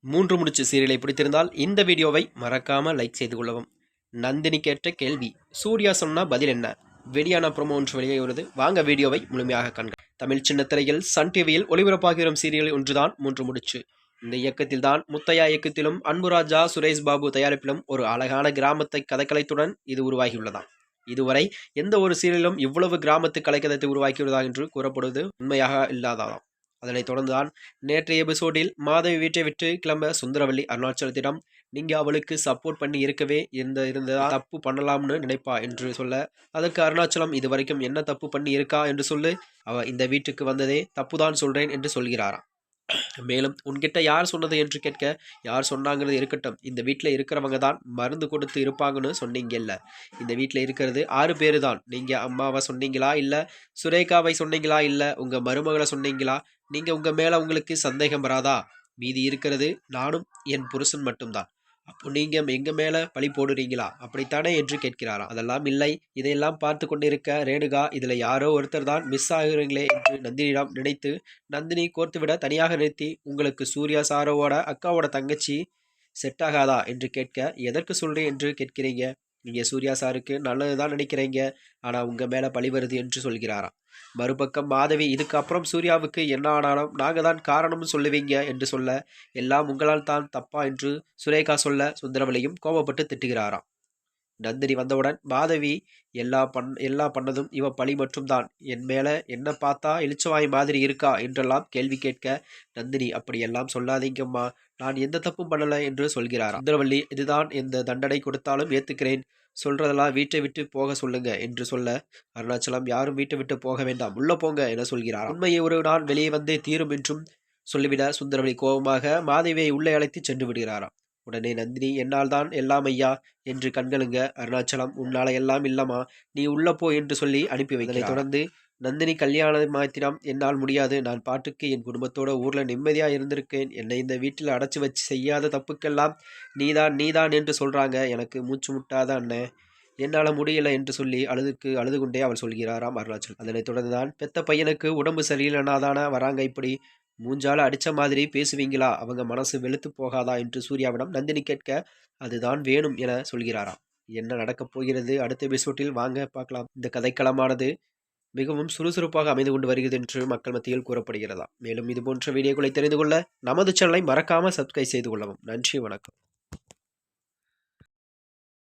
மூன்று முடிச்சு சீரியலை பிடித்திருந்தால் இந்த வீடியோவை மறக்காம லைக் செய்து கொள்ளவும். நந்தினி கேட்ட கேள்வி, சூர்யா சொன்னா பதில் என்ன? வெளியான ப்ரோமோ ஒன்று வெளியே வருது. வாங்க வீடியோவை முழுமையாக காண்க. தமிழ் சின்னத்திரையில் சன் டிவியில் ஒளிபரப்பாகி வரும் சீரியல் ஒன்றுதான் மூன்று முடிச்சு. இந்த இயக்கத்தில் தான் முத்தையா இயக்கத்திலும் அன்புராஜா சுரேஷ் பாபு தயாரிப்பிலும் ஒரு அழகான கிராமத்தை கதைக்களத்துடன் இது உருவாகியுள்ளதாம். இதுவரை எந்த ஒரு சீரியலும் இவ்வளவு கிராமத்து கலைக்கதத்தை உருவாக்கியுள்ளதா என்று கூறப்படுவது உண்மையாக இல்லாததாம். அதனைத் தொடர்ந்துதான் நேற்றைய எபிசோடில் மாதவி வீட்டை விட்டு கிளம்ப சுந்தரவல்லி அருணாச்சலத்திடம் நீங்க அவளுக்கு சப்போர்ட் பண்ணி இருக்கவே இருந்ததா தப்பு பண்ணலாம்னு நினைப்பா என்று சொல்ல, அதற்கு அருணாச்சலம் இது வரைக்கும் என்ன தப்பு பண்ணி இருக்கா என்று சொல்லு, அவ இந்த வீட்டுக்கு வந்ததே தப்புதான் சொல்றேன் என்று சொல்கிறாராம். மேலும் உன்கிட்ட யார் சொன்னது என்று கேட்க, யார் சொன்னாங்கிறது இருக்கட்டும், இந்த வீட்டில் இருக்கிறவங்க தான் மருந்து கொடுத்து இருப்பாங்கன்னு சொன்னீங்கல்ல. இந்த வீட்டில் இருக்கிறது 6 பேரு தான். நீங்க அம்மாவை சொன்னீங்களா, இல்லை சுரேகாவை சொன்னீங்களா, இல்லை உங்க மருமகளை சொன்னீங்களா? நீங்க உங்க மேல உங்களுக்கு சந்தேகம் வராதா? மீதி இருக்கிறது நானும் என் புருஷன் மட்டும்தான். அப்போ நீங்க எங்க மேல பழி போடுறீங்களா, அப்படித்தானே என்று கேட்கிறாராம். அதெல்லாம் இல்லை, இதையெல்லாம் பார்த்து கொண்டிருக்க ரேணுகா இதுல யாரோ ஒருத்தர் தான் மிஸ் ஆகுறீங்களே என்று நந்தினியிடம் நினைத்து நந்தினி கோர்த்துவிட தனியாக நிறுத்தி, உங்களுக்கு சூர்யா சாரோட அக்காவோட தங்கச்சி செட் ஆகாதா என்று கேட்க, எதற்கு சொல்றேன் என்று கேட்கிறீங்க, நீங்க சூர்யா சாருக்கு நல்லதுதான் நினைக்கிறீங்க, ஆனா உங்க மேல பழி வருது என்று சொல்கிறாராம். மறுபக்கம் மாதவி இதுக்கு அப்புறம் சூர்யாவுக்கு என்ன ஆனாலும் நாங்க தான் காரணம்னு சொல்லுவீங்க என்று சொல்ல, எல்லாம் உங்களால் தான் தப்பா என்று சுரேகா சொல்ல, சுந்தரவலியும் கோபப்பட்டு திட்டுகிறாராம். நந்தினி வந்தவுடன் மாதவி எல்லா பண்ணதும் இவ பழி மட்டும் தான், என் மேல என்ன பார்த்தா இளிச்சவாய் மாதிரி இருக்கா என்றெல்லாம் கேள்வி கேட்க, நந்தினி அப்படியெல்லாம் சொல்லாதீங்கம்மா, நான் எந்த தப்பும் பண்ணல என்று சொல்கிறாராம். சுந்தரவல்லி இதுதான் எந்த தண்டனை கொடுத்தாலும் ஏத்துக்கிறேன், சொல்றதெல்லாம் வீட்டை விட்டு போக சொல்லுங்க என்று சொல்ல, அருணாச்சலம் யாரும் வீட்டை விட்டு போக வேண்டாம், உள்ள போங்க என சொல்கிறார். உண்மையை ஒரு நாள் வெளியே வந்தே தீரும் என்றும் சொல்லிவிட சுந்தரவல்லி கோபமாக மாதவியை உள்ளே அழைத்து சென்று விடுகிறாராம். உடனே நந்தினி என்னால் தான் எல்லாம் ஐயா என்று கண்களுங்க. அருணாச்சலம் உன்னால எல்லாம் இல்லமா, நீ உள்ள போ என்று சொல்லி அனுப்பி வைத்ததை தொடர்ந்து நந்தினி கல்யாணமாத்திரம் என்னால் முடியாது, நான் பாட்டுக்கு என் குடும்பத்தோட ஊர்ல நிம்மதியா இருந்திருக்கேன், என்னை இந்த வீட்டில் அடைச்சி வச்சு செய்யாத தப்புக்கெல்லாம் நீதான் என்று சொல்றாங்க, எனக்கு மூச்சு முட்டாத அண்ணன், என்னால் முடியல என்று சொல்லி அழுது கொண்டே அவள் சொல்கிறாராம் அருணாச்சலம். அதனைத் தொடர்ந்துதான் பெத்த பையனுக்கு உடம்பு சரியில்லைனாதானே வராங்க, இப்படி மூஞ்சால அடிச்ச மாதிரி பேசுவீங்களா, அவங்க மனசு வெளுத்து போகாதா என்று சூர்யாவிடம் நந்தினி கேட்க, அதுதான் வேணும் என சொல்கிறாராம். என்ன நடக்கப் போகிறது அடுத்த எபிசோட்டில் வாங்க பார்க்கலாம். இந்த கதைக்களமானது மிகவும் சுறுசுறுப்பாக அமைந்து கொண்டு வருகிறது என்று மக்கள் மத்தியில் கூறப்படுகிறதா. மேலும் இதுபோன்ற வீடியோக்களை தெரிந்து கொள்ள நமது சேனலை மறக்காம சப்ஸ்கிரைப் செய்து கொள்ளவும். நன்றி, வணக்கம்.